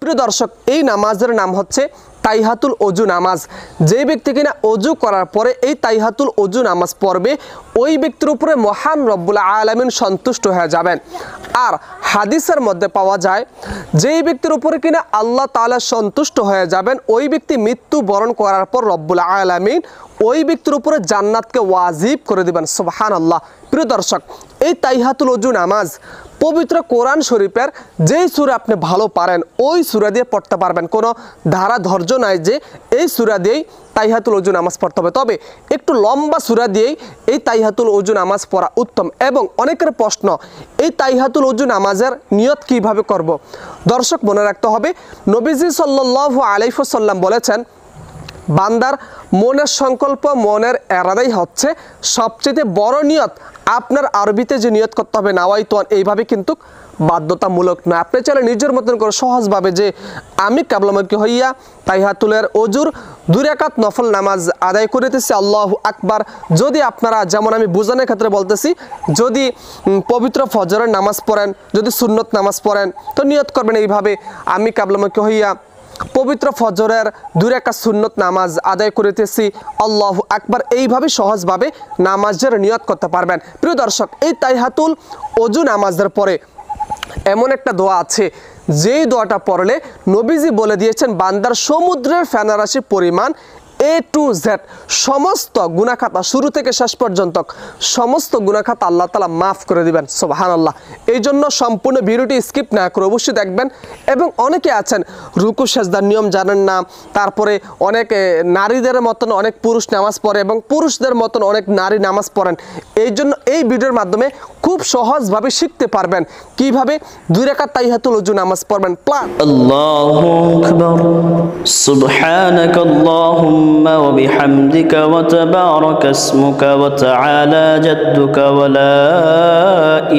প্রিয় দর্শক, এই নামাজের নাম হচ্ছে তাইহাতুল ওযু নামাজ। যে ব্যক্তি কিনা ওযু করার পরে এই তাইহাতুল ওযু নামাজ পড়বে, ওই ব্যক্তির উপরে মহান রব্বুল আলামিন সন্তুষ্ট হয়ে যাবেন। আর হাদিসের মধ্যে পাওয়া যায়, যেই ব্যক্তির উপরে কিনা আল্লাহ তাআলা সন্তুষ্ট হয়ে যাবেন, ওই ব্যক্তি মৃত্যুবরণ করার পর রব্বুল আলামিন ওই ব্যক্তির উপরে জান্নাতকে ওয়াজিব করে দিবেন। সুবহানাল্লাহ। প্রিয় দর্শক, এই তাইহাতুল ওযু নামাজ পবিত্র কোরআন শরীফের যেই সূরা আপনি ভালো পারেন ওই সূরা দিয়ে পড়তে পারবেন। কোনো ধারা ধৈর্য নাই যে এই সূরা দিয়েই তাইহাতুল ওযু নামাজ পড়তে হবে, তবে একটু লম্বা সূরা দিয়েই এই তাইহাতুল ওযু নামাজ পড়া উত্তম। এবং অনেকের প্রশ্ন, এই তাইহাতুল ওযু নামাজের নিয়ত কিভাবে করব? দর্শক, মনে রাখতে হবে, নবীজি সাল্লাল্লাহু আলাইহি ওয়াসাল্লাম বলেছেন, বান্দার মনের সংকল্প, মনের এরাদাই হচ্ছে সবচেয়ে বড় নিয়ত। আপনার আরবিতে যে নিয়ত করতে হবে নাওয়াইতু, এইভাবে কিন্তু বাধ্যতামূলক না। আপনি চাইলে নিজের মতন করে সহজভাবে যে আমি কাবলামুখী হইয়া তাইহাতুলের ওযুর 2 রাকাত নফল নামাজ আদায় করিতেছি, আল্লাহু আকবার। যদি আপনারা, যেমন আমি বোঝানোর ক্ষেত্রে বলতেছি, যদি পবিত্র ফজরের নামাজ পড়েন, যদি সুন্নত নামাজ পড়েন, তো নিয়ত করবেন এইভাবে, আমি কাবলামুখী হইয়া পবিত্র ফজরের 2 রাকাত সুন্নত নামাজ আদায় করিতেছি, আল্লাহু আকবার। এইভাবে সহজভাবে নামাজের নিয়ত করতে পারবেন। প্রিয় দর্শক, এই তাইহাতুল ওযু নামাজের পরে এমন একটা দোয়া আছে, যেই দোয়াটা পড়লে নবীজি বলে দিয়েছেন বান্দার সমুদ্রের ফেনারাশি পরিমাণ A to Z সমস্ত গুনাহ খাতা, শুরু থেকে শেষ পর্যন্ত সমস্ত গুনাহ খাতা আল্লাহ তাআলা মাফ করে দিবেন। সুবহানাল্লাহ। এই জন্য সম্পূর্ণ ভিডিওটি স্কিপ না করে অবশ্যই দেখবেন। এবং অনেকে আছেন রুকু সেজদার নিয়ম জানেন না, তারপরে অনেক নারীদের মতন অনেক পুরুষ নামাজ পড়ে এবং পুরুষদের মতন অনেক নারী নামাজ পড়েন। এই জন্য এই ভিডিওর মাধ্যমে খুব সহজভাবে শিখতে পারবেন কিভাবে 2 রাকাত তাইহাতুল ওযু নামাজ পড়বেন। আল্লাহু আকবার, সুবহানাকাল্লাহুম্মা ওয়া বিহামদিকা ওয়া তাবারাকা ইসমুকা ওয়া তাআলা জাদ্দুকা ওয়া লা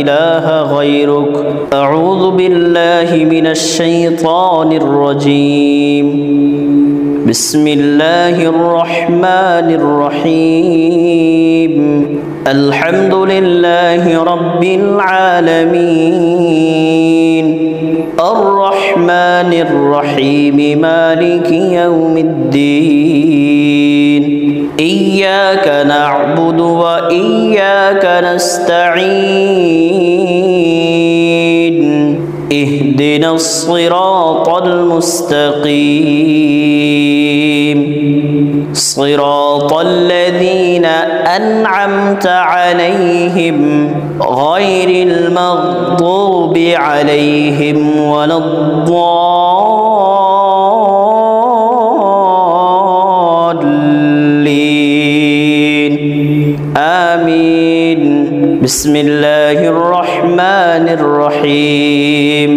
ইলাহা গায়রুক। আউযু বিল্লাহি মিনাশ শাইতানির রাজীম। বিসমিল্লাহির রহমানির রহিম। আলহামদুলিল্লাহি রাব্বিল আলামিন। الرحمن الرحيم مالك يوم الدين إياك نعبد وإياك نستعين اهدنا الصراط المستقيم صراط الذين أنعمت عليهم غير المغضوب عليهم ولا الضالين آمين بسم الله الرحمن الرحيم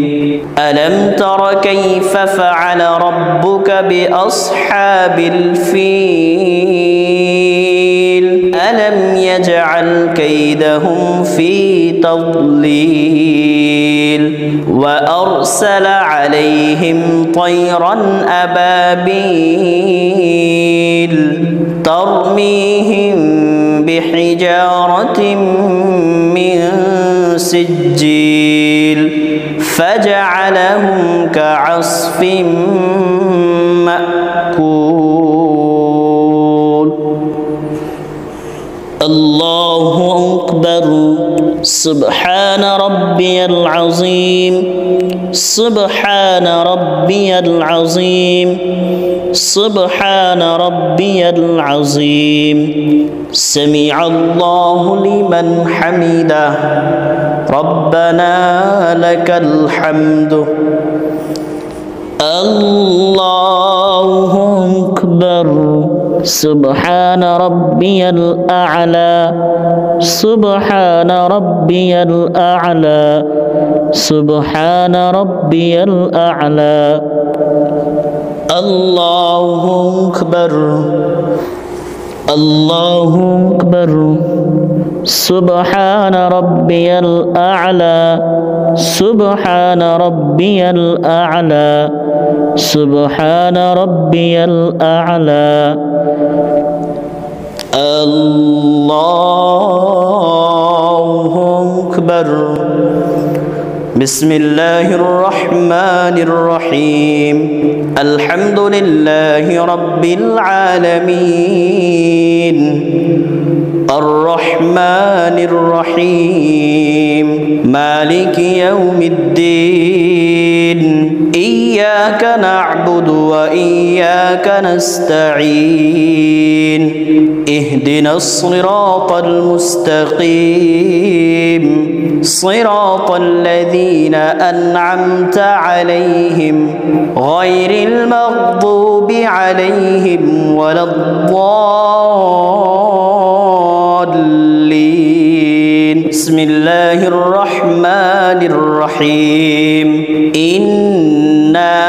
ألم تر كيف فعل ربك بأصحاب الفيل ألم يجعل كيدهم في تضليل وأرسل عليهم طيرا أبابيل ترميهم بحجارة من سجيل فجعلهم كعصف مأكول. الله أكبر. سبحان ربي العظيم. سبحان ربي العظيم. سبحان ربي العظيم. سمع الله لمن حمده. ربنا لك الحمد. الله أكبر. سبحان ربي الأعلى. سبحان ربي الأعلى. سبحان ربي الأعلى. الله أكبر. الله أكبر. سبحان ربي الأعلى. سبحان ربي الأعلى. سبحان ربي الأعلى. الله أكبر. بسم الله الرحمن الرحيم الحمد لله رب العالمين الرحمن الرحيم مالك يوم الدين إياك نعبد وإياك نستعين اهدنا الصراط المستقيم صراط الذين أنعمت عليهم غير المغضوب عليهم ولا الضالين بسم الله الرحمن الرحيم إنا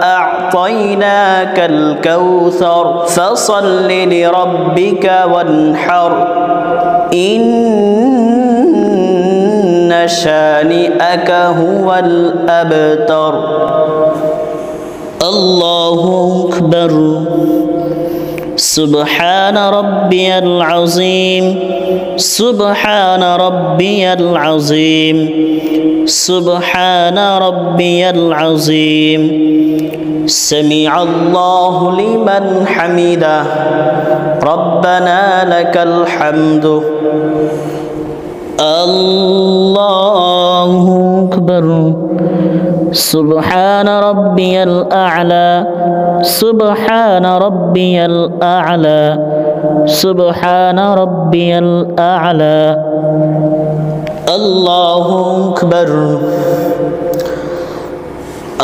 أعطيناك الكوثر فصل لربك وانحر إن شانئك هو الأبتر الله أكبر سبحان ربي العظيم سبحان ربي العظيم سبحان ربي العظيم سمع الله لمن حمده ربنا لك الحمد الله أكبر سبحان ربي الأعلى سبحان ربي الأعلى سبحان ربي الأعلى الله أكبر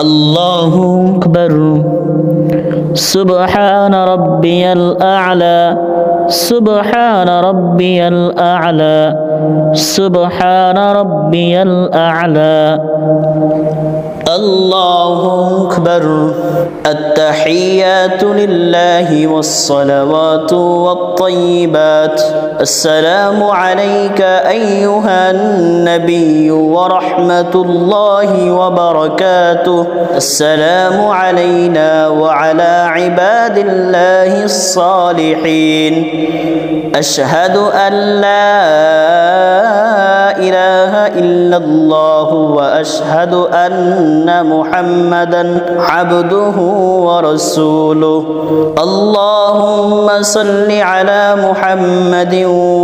الله أكبر سبحان ربي الأعلى سبحان ربي الأعلى سبحان ربي الأعلى الله أكبر التحيات لله والصلوات والطيبات السلام عليك أيها النبي ورحمة الله وبركاته السلام علينا وعلى عباد الله الصالحين أشهد أن لا إله إلا الله وأشهد أن محمدا عبده ورسوله اللهم صل على محمد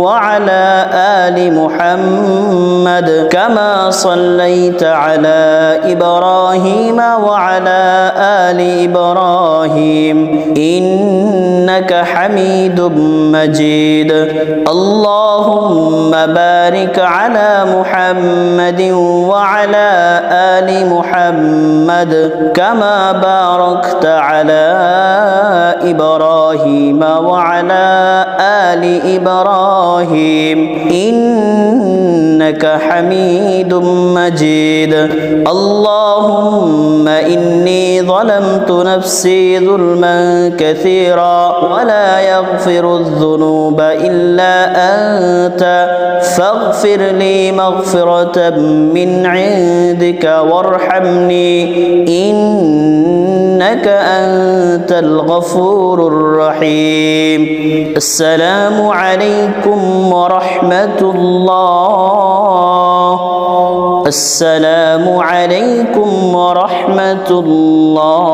وعلى آل محمد كما صليت على إبراهيم وعلى آل إبراهيم إنك حميد مجيد اللهم بارك على محمد وعلى آل محمد كما باركت على إبراهيم وعلى آل إبراهيم إنك حميد مجيد اللهم إني ظلمت نفسي ظلما كثيرا ولا يغفر الذنوب إلا أنت فاغفر لي مغفرة من عندك وارحمني إنك أنت الغفور الرحيم السلام عليكم ورحمة الله السلام عليكم ورحمة الله